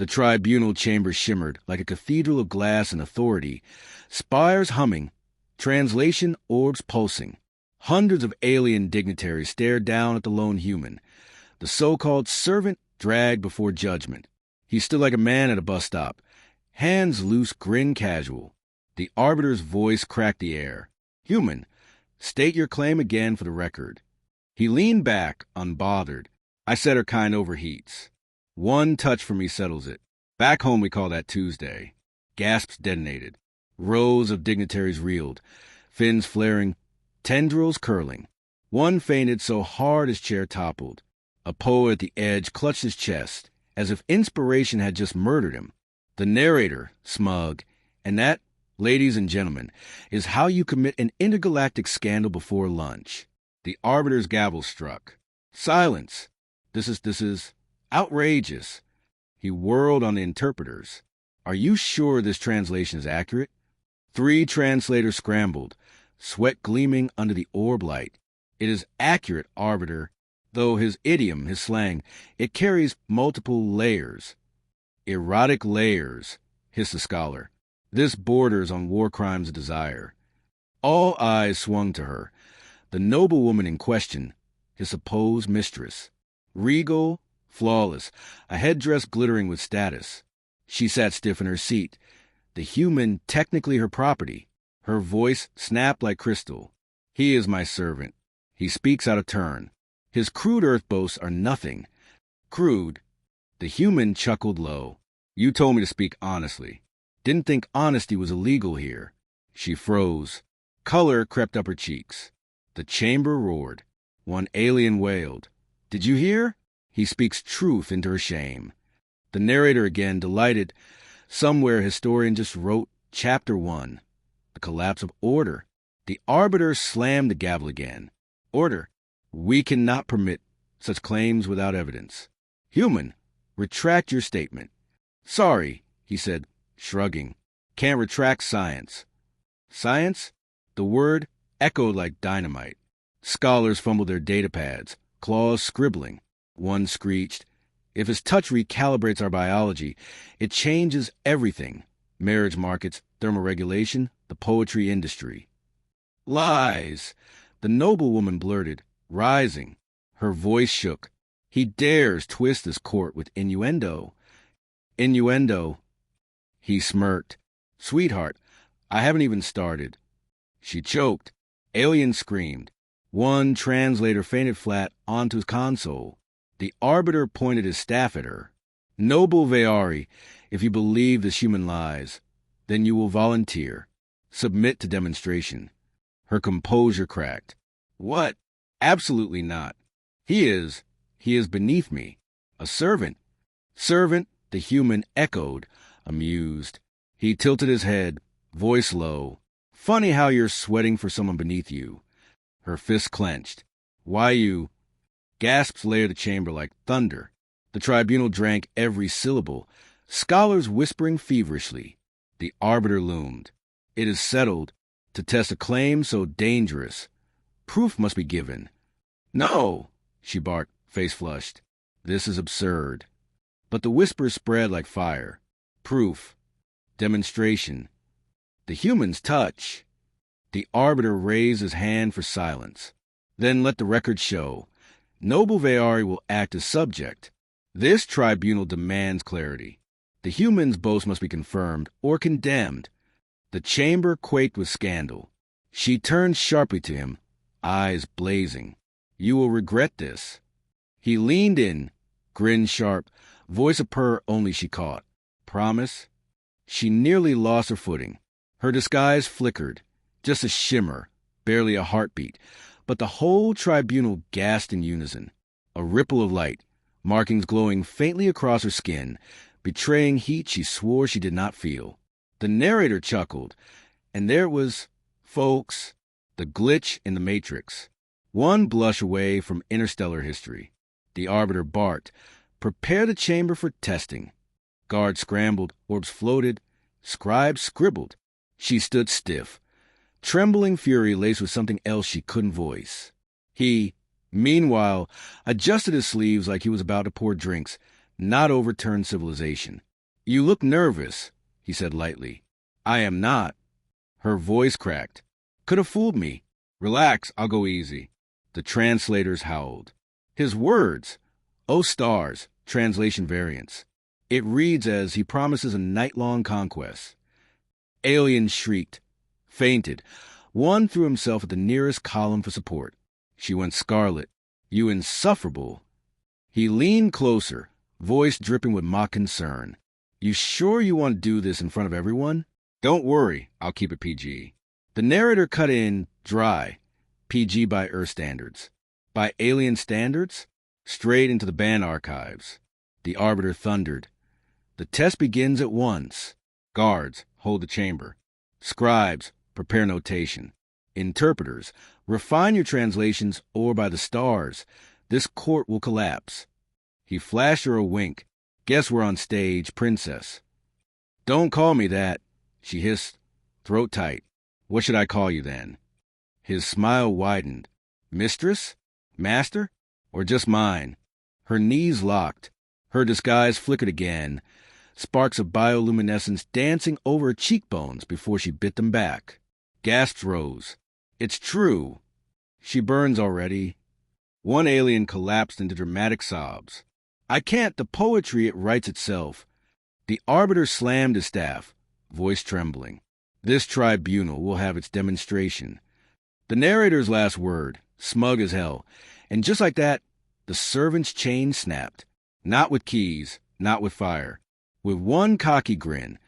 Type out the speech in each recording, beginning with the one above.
The tribunal chamber shimmered like a cathedral of glass and authority, spires humming, translation orbs pulsing. Hundreds of alien dignitaries stared down at the lone human, the so-called servant dragged before judgment. He stood like a man at a bus stop, hands loose, grin casual. The arbiter's voice cracked the air. "Human, state your claim again for the record." He leaned back, unbothered. "I said her kind overheats. One touch from me settles it. Back home we call that Tuesday." Gasps detonated. Rows of dignitaries reeled, fins flaring, tendrils curling. One fainted so hard his chair toppled. A poet at the edge clutched his chest, as if inspiration had just murdered him. The narrator, smug, and that, ladies and gentlemen, is how you commit an intergalactic scandal before lunch. The arbiter's gavel struck. "Silence! This is outrageous." He whirled on the interpreters. "Are you sure this translation is accurate?" 3 translators scrambled, sweat gleaming under the orb light. "It is accurate, arbiter, though his idiom, his slang, it carries multiple layers." "Erotic layers," hissed the scholar. "This borders on war crimes of desire." All eyes swung to her. The noblewoman in question, his supposed mistress. Regal, flawless, a headdress glittering with status. She sat stiff in her seat, the human technically her property. Her voice snapped like crystal. "He is my servant. He speaks out of turn. His crude earth boasts are nothing." "Crude?" The human chuckled low. "You told me to speak honestly. Didn't think honesty was illegal here." She froze. Color crept up her cheeks. The chamber roared. One alien wailed. "Did you hear? He speaks truth into her shame." The narrator again, delighted. Somewhere historian just wrote Chapter 1. The collapse of order. The arbiter slammed the gavel again. "Order. We cannot permit such claims without evidence. Human, retract your statement." "Sorry," he said, shrugging. "Can't retract science." Science? The word echoed like dynamite. Scholars fumbled their data pads, claws scribbling. One screeched, "If his touch recalibrates our biology, it changes everything. Marriage markets, thermoregulation, the poetry industry." "Lies!" The noblewoman blurted, rising. Her voice shook. "He dares twist this court with innuendo." "Innuendo." He smirked. "Sweetheart, I haven't even started." She choked. Alien screamed. One translator fainted flat onto his console. The arbiter pointed his staff at her. "Noble Veari, if you believe this human lies, then you will volunteer. Submit to demonstration." Her composure cracked. "What? Absolutely not. He is beneath me. A servant." "Servant," the human echoed, amused. He tilted his head, voice low. "Funny how you're sweating for someone beneath you." Her fists clenched. "Why you—" Gasps layered the chamber like thunder. The tribunal drank every syllable, scholars whispering feverishly. The arbiter loomed. "It is settled. To test a claim so dangerous, proof must be given." "No!" she barked, face flushed. "This is absurd." But the whispers spread like fire. "Proof. Demonstration. The human's touch." The arbiter raised his hand for silence. "Then let the record show. Noble Veari will act as subject. This tribunal demands clarity. The human's boast must be confirmed or condemned." The chamber quaked with scandal. She turned sharply to him, eyes blazing. "You will regret this." He leaned in, grinned sharp, voice a purr only she caught. "Promise?" She nearly lost her footing. Her disguise flickered, just a shimmer, barely a heartbeat, but the whole tribunal gasped in unison. A ripple of light, markings glowing faintly across her skin, betraying heat she swore she did not feel. The narrator chuckled, and there it was, folks, the glitch in the Matrix. One blush away from interstellar history. The arbiter barked, "Prepare the chamber for testing." Guards scrambled, orbs floated, scribes scribbled. She stood stiff, trembling fury laced with something else she couldn't voice. He, meanwhile, adjusted his sleeves like he was about to pour drinks, not overturn civilization. You look nervous, he said lightly. I am not. Her voice cracked. Could have fooled me. Relax, I'll go easy. The translators howled. His words. Oh, stars, translation variants. It reads as he promises a night-long conquest. Alien shrieked, fainted. One threw himself at the nearest column for support. She went scarlet. You insufferable. He leaned closer, voice dripping with mock concern. You sure you want to do this in front of everyone? Don't worry, I'll keep it PG. The narrator cut in dry, PG by Earth standards. By alien standards, straight into the band archives. The Arbiter thundered. The test begins at once. Guards, hold the chamber. Scribes, prepare notation. Interpreters, refine your translations or by the stars. This court will collapse. He flashed her a wink. Guess we're on stage, princess. Don't call me that, she hissed, throat tight. What should I call you then? His smile widened. Mistress? Master? Or just mine? Her knees locked. Her disguise flickered again, sparks of bioluminescence dancing over her cheekbones before she bit them back. Gasps rose. It's true. She burns already. One alien collapsed into dramatic sobs. I can't. The poetry, it writes itself. The Arbiter slammed his staff, voice trembling. This tribunal will have its demonstration. The narrator's last word, smug as hell. And just like that, the servant's chain snapped. Not with keys, not with fire. With one cocky grin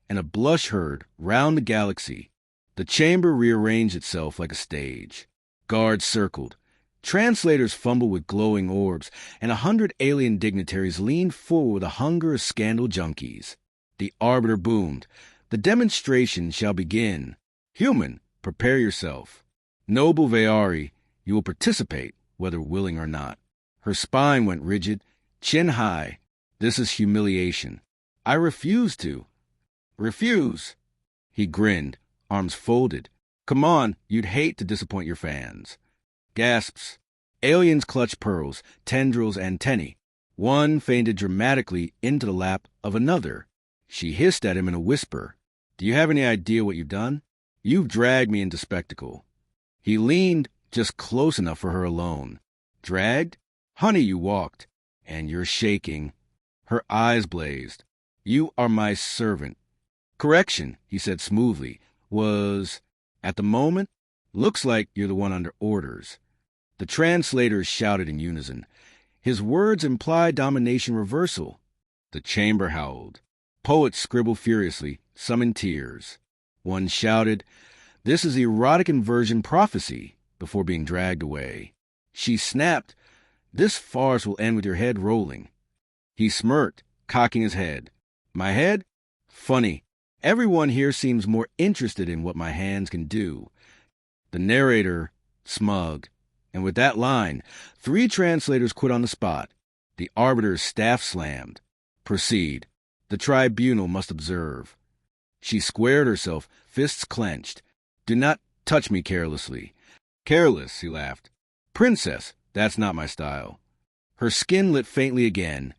and a blush heard round the galaxy, the chamber rearranged itself like a stage. Guards circled. Translators fumbled with glowing orbs, and 100 alien dignitaries leaned forward with the hunger of scandal junkies. The Arbiter boomed. The demonstration shall begin. Human, prepare yourself. Noble Veari, you will participate, whether willing or not. Her spine went rigid, chin high. This is humiliation. I refuse to. Refuse. He grinned, arms folded. Come on, you'd hate to disappoint your fans. Gasps. Aliens clutched pearls, tendrils, antennae. One fainted dramatically into the lap of another. She hissed at him in a whisper. Do you have any idea what you've done? You've dragged me into spectacle. He leaned just close enough for her alone. Dragged? Honey, you walked. And you're shaking. Her eyes blazed. You are my servant. Correction, he said smoothly, was, at the moment, looks like you're the one under orders. The translators shouted in unison. His words implied domination reversal. The chamber howled. Poets scribbled furiously, some in tears. One shouted, This is erotic inversion prophecy, before being dragged away. She snapped, This farce will end with your head rolling. He smirked, cocking his head. My head? Funny. Everyone here seems more interested in what my hands can do. The narrator, smug. And with that line, 3 translators quit on the spot. The Arbiter's staff slammed. Proceed. The tribunal must observe. She squared herself, fists clenched. Do not touch me carelessly. Careless, he laughed. Princess, that's not my style. Her skin lit faintly again.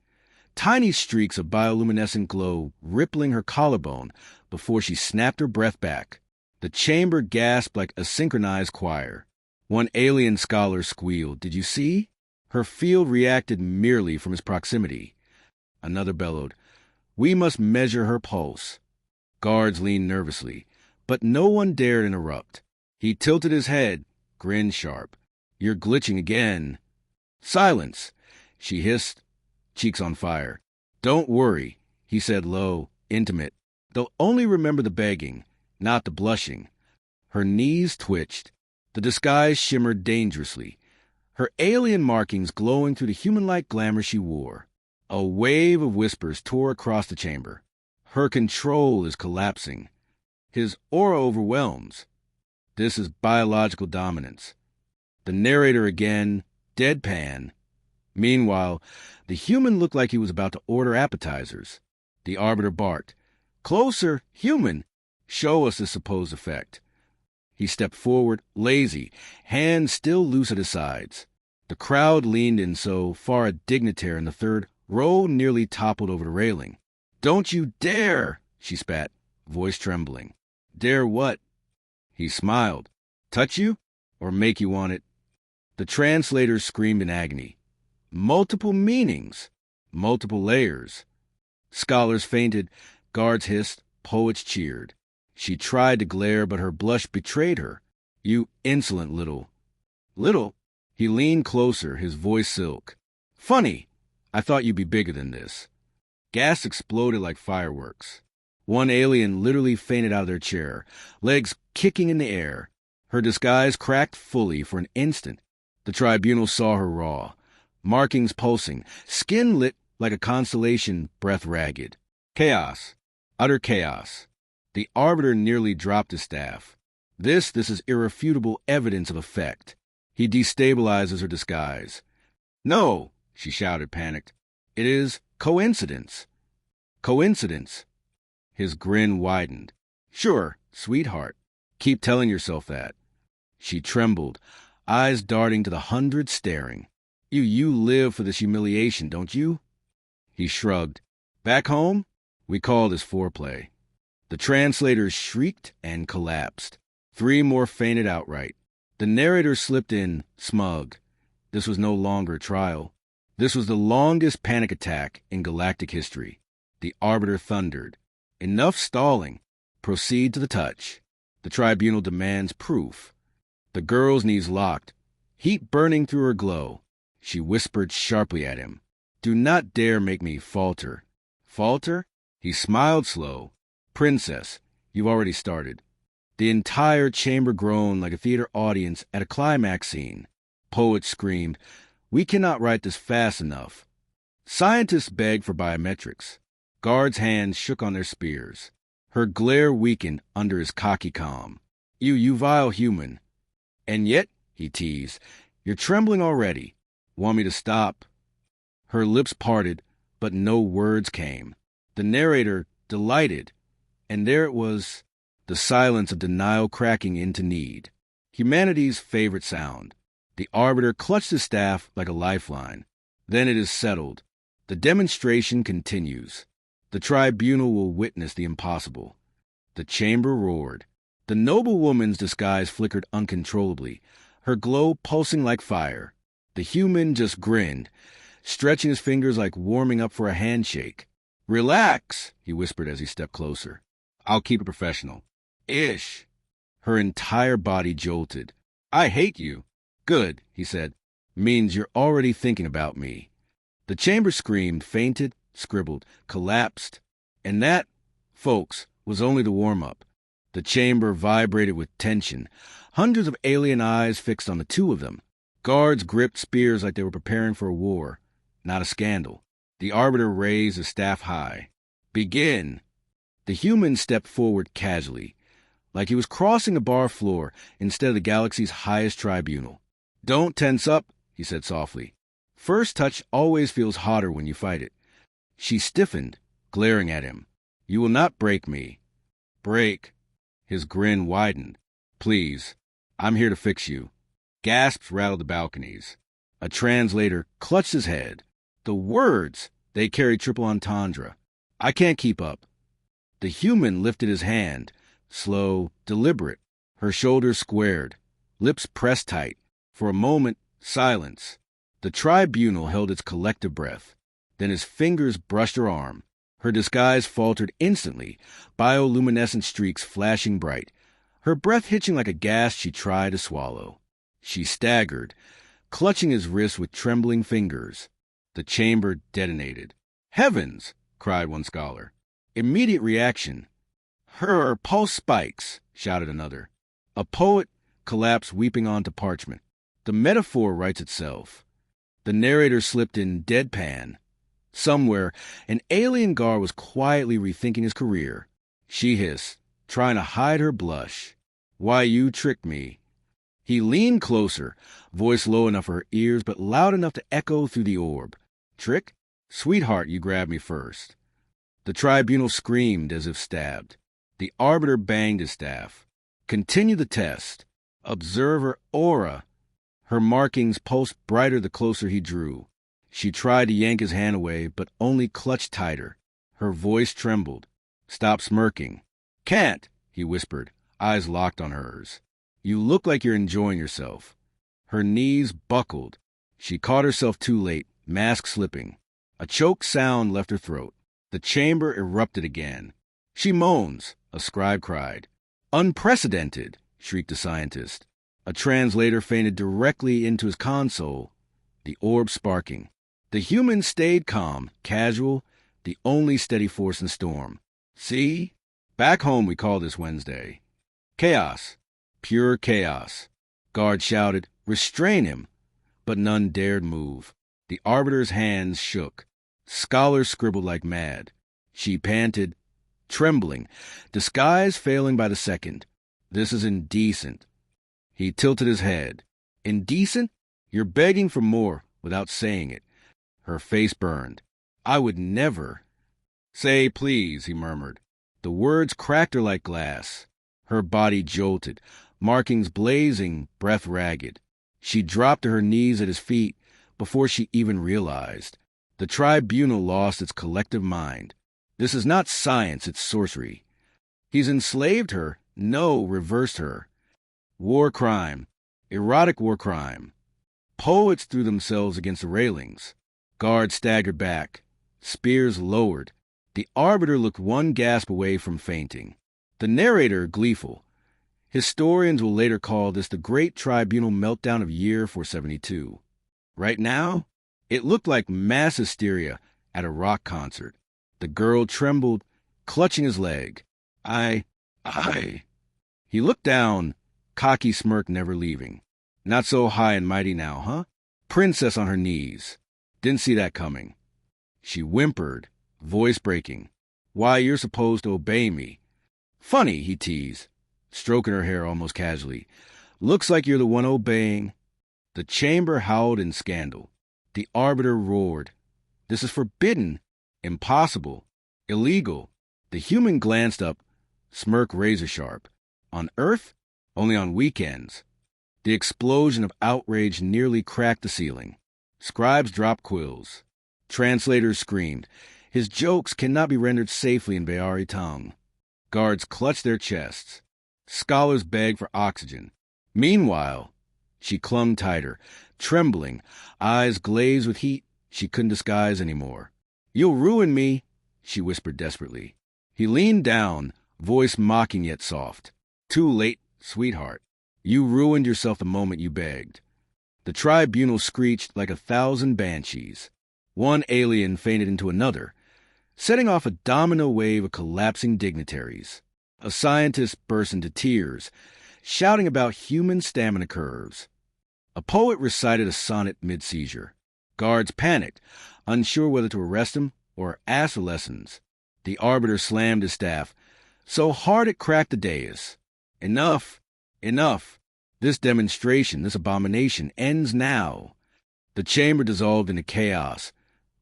Tiny streaks of bioluminescent glow rippling her collarbone before she snapped her breath back. The chamber gasped like a synchronized choir. One alien scholar squealed, Did you see? Her field reacted merely from his proximity. Another bellowed, We must measure her pulse. Guards leaned nervously, but no one dared interrupt. He tilted his head, grinned sharp. You're glitching again. Silence, she hissed, cheeks on fire. Don't worry, he said low, intimate. They'll only remember the begging, not the blushing. Her knees twitched. The disguise shimmered dangerously, her alien markings glowing through the human-like glamour she wore. A wave of whispers tore across the chamber. Her control is collapsing. His aura overwhelms. This is biological dominance. The narrator again, deadpan. Meanwhile, the human looked like he was about to order appetizers. The Arbiter barked. Closer, human! Show us this supposed effect. He stepped forward, lazy, hands still loose at his sides. The crowd leaned in so far a dignitary in the third row nearly toppled over the railing. Don't you dare, she spat, voice trembling. Dare what? He smiled. Touch you? Or make you want it? The translator screamed in agony. Multiple meanings. Multiple layers. Scholars fainted, guards hissed, poets cheered. She tried to glare, but her blush betrayed her. You insolent little. Little? He leaned closer, his voice silk. Funny. I thought you'd be bigger than this. Gas exploded like fireworks. One alien literally fainted out of their chair, legs kicking in the air. Her disguise cracked fully for an instant. The tribunal saw her raw, markings pulsing, skin lit like a constellation, breath ragged. Chaos. Utter chaos. The arbiter nearly dropped his staff. This is irrefutable evidence of effect. He destabilizes her disguise. No, she shouted, panicked. It is coincidence. Coincidence. His grin widened. Sure, sweetheart. Keep telling yourself that. She trembled, eyes darting to the hundred staring. You live for this humiliation, don't you? He shrugged. Back home? We call this foreplay. The translators shrieked and collapsed. 3 more fainted outright. The narrator slipped in, smug. This was no longer a trial. This was the longest panic attack in galactic history. The arbiter thundered. Enough stalling. Proceed to the touch. The tribunal demands proof. The girl's knees locked, heat burning through her glow. She whispered sharply at him. Do not dare make me falter. Falter? He smiled slow. Princess, you've already started. The entire chamber groaned like a theater audience at a climax scene. Poets screamed, we cannot write this fast enough. Scientists begged for biometrics. Guards' hands shook on their spears. Her glare weakened under his cocky calm. You vile human. And yet, he teased, you're trembling already. Want me to stop? Her lips parted, but no words came. The narrator, delighted, and there it was, the silence of denial cracking into need. Humanity's favorite sound. The arbiter clutched his staff like a lifeline. Then it is settled. The demonstration continues. The tribunal will witness the impossible. The chamber roared. The noble woman's disguise flickered uncontrollably, her glow pulsing like fire. The human just grinned, stretching his fingers like warming up for a handshake. Relax, he whispered as he stepped closer. I'll keep it professional. Ish. Her entire body jolted. I hate you. Good, he said. Means you're already thinking about me. The chamber screamed, fainted, scribbled, collapsed. And that, folks, was only the warm-up. The chamber vibrated with tension, hundreds of alien eyes fixed on the 2 of them. Guards gripped spears like they were preparing for a war, not a scandal. The arbiter raised his staff high. Begin! The human stepped forward casually, like he was crossing a bar floor instead of the galaxy's highest tribunal. Don't tense up, he said softly. First touch always feels hotter when you fight it. She stiffened, glaring at him. You will not break me. Break. His grin widened. Please, I'm here to fix you. Gasps rattled the balconies. A translator clutched his head. The words, they carried triple entendre. I can't keep up. The human lifted his hand, slow, deliberate. Her shoulders squared, lips pressed tight. For a moment, silence. The tribunal held its collective breath. Then his fingers brushed her arm. Her disguise faltered instantly, bioluminescent streaks flashing bright, her breath hitching like a gas she tried to swallow. She staggered, clutching his wrist with trembling fingers. The chamber detonated. Heavens! Cried one scholar. Immediate reaction. Her pulse spikes, shouted another. A poet collapsed weeping onto parchment. The metaphor writes itself. The narrator slipped in deadpan. Somewhere, an alien guard was quietly rethinking his career. She hissed, trying to hide her blush. Why, you tricked me. He leaned closer, voice low enough for her ears, but loud enough to echo through the orb. Trick? Sweetheart, you grabbed me first. The tribunal screamed as if stabbed. The arbiter banged his staff. Continue the test. Observe her aura. Her markings pulsed brighter the closer he drew. She tried to yank his hand away, but only clutched tighter. Her voice trembled. "Stop smirking." "Can't," he whispered, eyes locked on hers. "You look like you're enjoying yourself." Her knees buckled. She caught herself too late, mask slipping. A choked sound left her throat. The chamber erupted again. "She moans," a scribe cried. "Unprecedented," shrieked a scientist. A translator fainted directly into his console, the orb sparking. The human stayed calm, casual, the only steady force in the storm. "See? Back home we call this Wednesday. Chaos. Pure chaos." Guard shouted, "Restrain him!" But none dared move. The Arbiter's hands shook. Scholars scribbled like mad. She panted, trembling, disguise failing by the second. "This is indecent." He tilted his head. "Indecent? You're begging for more without saying it." Her face burned. "I would never." "Say please," he murmured. The words cracked her like glass. Her body jolted, markings blazing, breath ragged. She dropped to her knees at his feet before she even realized. The tribunal lost its collective mind. This is not science, it's sorcery. He's enslaved her, no, reversed her. War crime, erotic war crime. Poets threw themselves against the railings. Guards staggered back, spears lowered. The Arbiter looked one gasp away from fainting. The narrator gleeful. Historians will later call this the Great Tribunal Meltdown of Year 472. Right now, it looked like mass hysteria at a rock concert. The girl trembled, clutching his leg. I. He looked down, cocky smirk never leaving. "Not so high and mighty now, huh? Princess on her knees. Didn't see that coming." She whimpered, voice breaking. "Why, you're supposed to obey me." "Funny," he teased, stroking her hair almost casually. "Looks like you're the one obeying." The chamber howled in scandal. The Arbiter roared. "This is forbidden, impossible, illegal." The human glanced up, smirk razor sharp. On Earth? Only on weekends. The explosion of outrage nearly cracked the ceiling. Scribes dropped quills. Translators screamed. His jokes cannot be rendered safely in Bayari tongue. Guards clutched their chests. Scholars begged for oxygen. Meanwhile, she clung tighter, trembling, eyes glazed with heat she couldn't disguise anymore. "You'll ruin me," she whispered desperately. He leaned down, voice mocking yet soft. "Too late, sweetheart. You ruined yourself the moment you begged." The tribunal screeched like 1,000 banshees. One alien fainted into another, setting off a domino wave of collapsing dignitaries. A scientist burst into tears, shouting about human stamina curves. A poet recited a sonnet mid-seizure. Guards panicked, unsure whether to arrest him or ask for lessons. The Arbiter slammed his staff, so hard it cracked the dais. "Enough! Enough! This demonstration, this abomination, ends now." The chamber dissolved into chaos,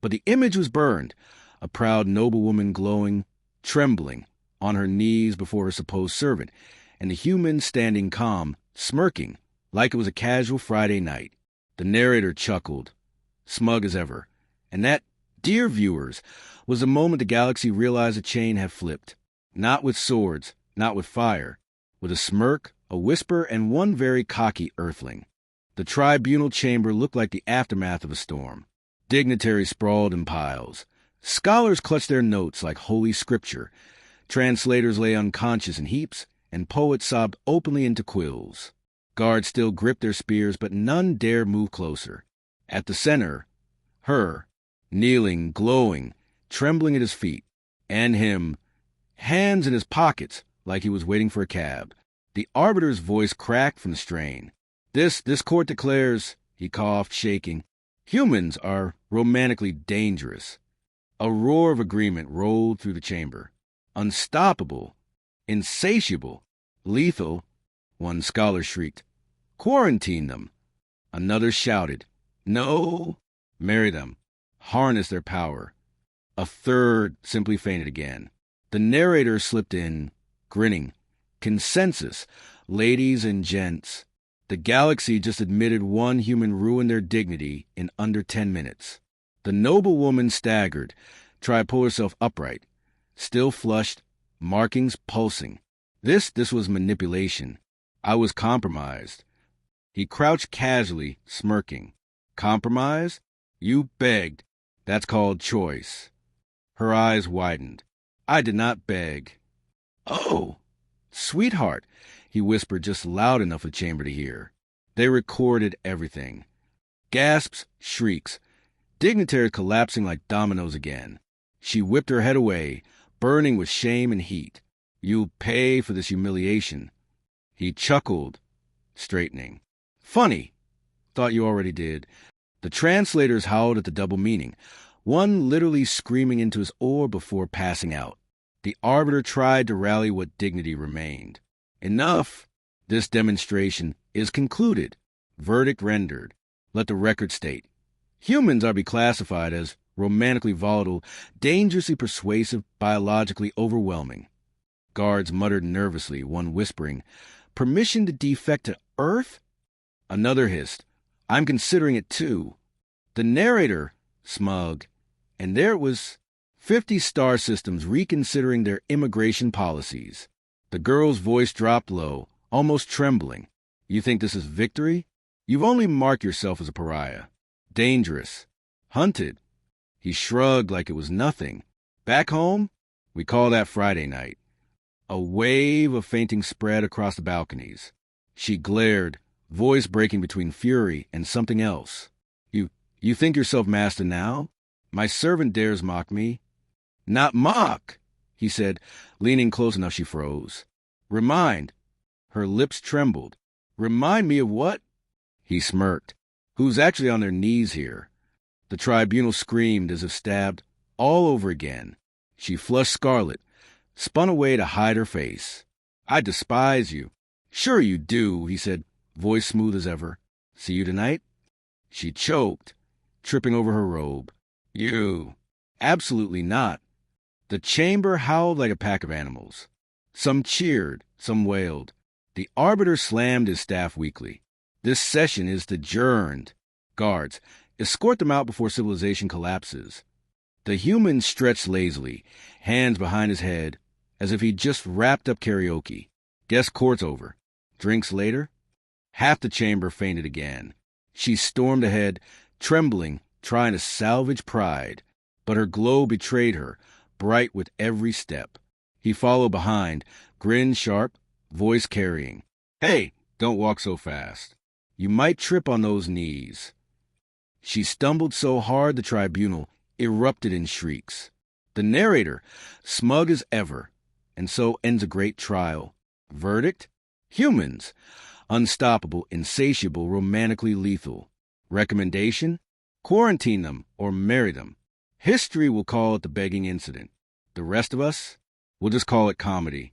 but the image was burned, a proud noblewoman glowing, trembling, on her knees before her supposed servant, and the human standing calm, smirking, like it was a casual Friday night. The narrator chuckled, smug as ever, and that, dear viewers, was the moment the galaxy realized the chain had flipped. Not with swords, not with fire, with a smirk, a whisper, and one very cocky earthling. The tribunal chamber looked like the aftermath of a storm. Dignitaries sprawled in piles. Scholars clutched their notes like holy scripture. Translators lay unconscious in heaps, and poets sobbed openly into quills. Guards still gripped their spears, but none dared move closer. At the center, her, kneeling, glowing, trembling at his feet, and him, hands in his pockets like he was waiting for a cab. The Arbiter's voice cracked from the strain. This court declares," he coughed, shaking, "humans are romantically dangerous." A roar of agreement rolled through the chamber. "Unstoppable, insatiable, lethal," one scholar shrieked. "Quarantine them." Another shouted, "No, marry them, harness their power." A third simply fainted again. The narrator slipped in, grinning. "Consensus, ladies and gents. The galaxy just admitted one human ruined their dignity in under 10 minutes." The noblewoman staggered, tried to pull herself upright, Still flushed, markings pulsing. This was manipulation. I was compromised. He crouched casually, smirking. Compromise? You begged. That's called choice. Her eyes widened. I did not beg. Oh, sweetheart, he whispered just loud enough for the chamber to hear. They recorded everything. Gasps, shrieks, dignitaries collapsing like dominoes again. She whipped her head away, burning with shame and heat. You'll pay for this humiliation. He chuckled, straightening. Funny. Thought you already did. The translators howled at the double meaning, one literally screaming into his oar before passing out. The arbiter tried to rally what dignity remained. Enough. This demonstration is concluded. Verdict rendered. Let the record state. Humans are be classified as romantically volatile, dangerously persuasive, biologically overwhelming. Guards muttered nervously, one whispering, Permission to defect to Earth? Another hissed, I'm considering it too. The narrator, smug, and there it was, 50 star systems reconsidering their immigration policies. The girl's voice dropped low, almost trembling. You think this is victory? You've only marked yourself as a pariah. Dangerous. Hunted. He shrugged like it was nothing. Back home? We call that Friday night. A wave of fainting spread across the balconies. She glared, voice breaking between fury and something else. You think yourself master now? My servant dares mock me. Not mock, he said, leaning close enough she froze. Remind. Her lips trembled. Remind me of what? He smirked. Who's actually on their knees here? The tribunal screamed as if stabbed all over again. She flushed scarlet, spun away to hide her face. I despise you. Sure you do, he said, voice smooth as ever. See you tonight? She choked, tripping over her robe. You. Absolutely not. The chamber howled like a pack of animals. Some cheered, some wailed. The arbiter slammed his staff weakly. This session is adjourned. Guards, escort them out before civilization collapses. The human stretched lazily, hands behind his head, as if he'd just wrapped up karaoke. Guess court's over. Drinks later? Half the chamber fainted again. She stormed ahead, trembling, trying to salvage pride. But her glow betrayed her, bright with every step. He followed behind, grin sharp, voice carrying. Hey, don't walk so fast. You might trip on those knees. She stumbled so hard the tribunal erupted in shrieks. The narrator, smug as ever, and so ends a great trial. Verdict? Humans. Unstoppable, insatiable, romantically lethal. Recommendation? Quarantine them or marry them. History will call it the begging incident. The rest of us, we'll just call it comedy.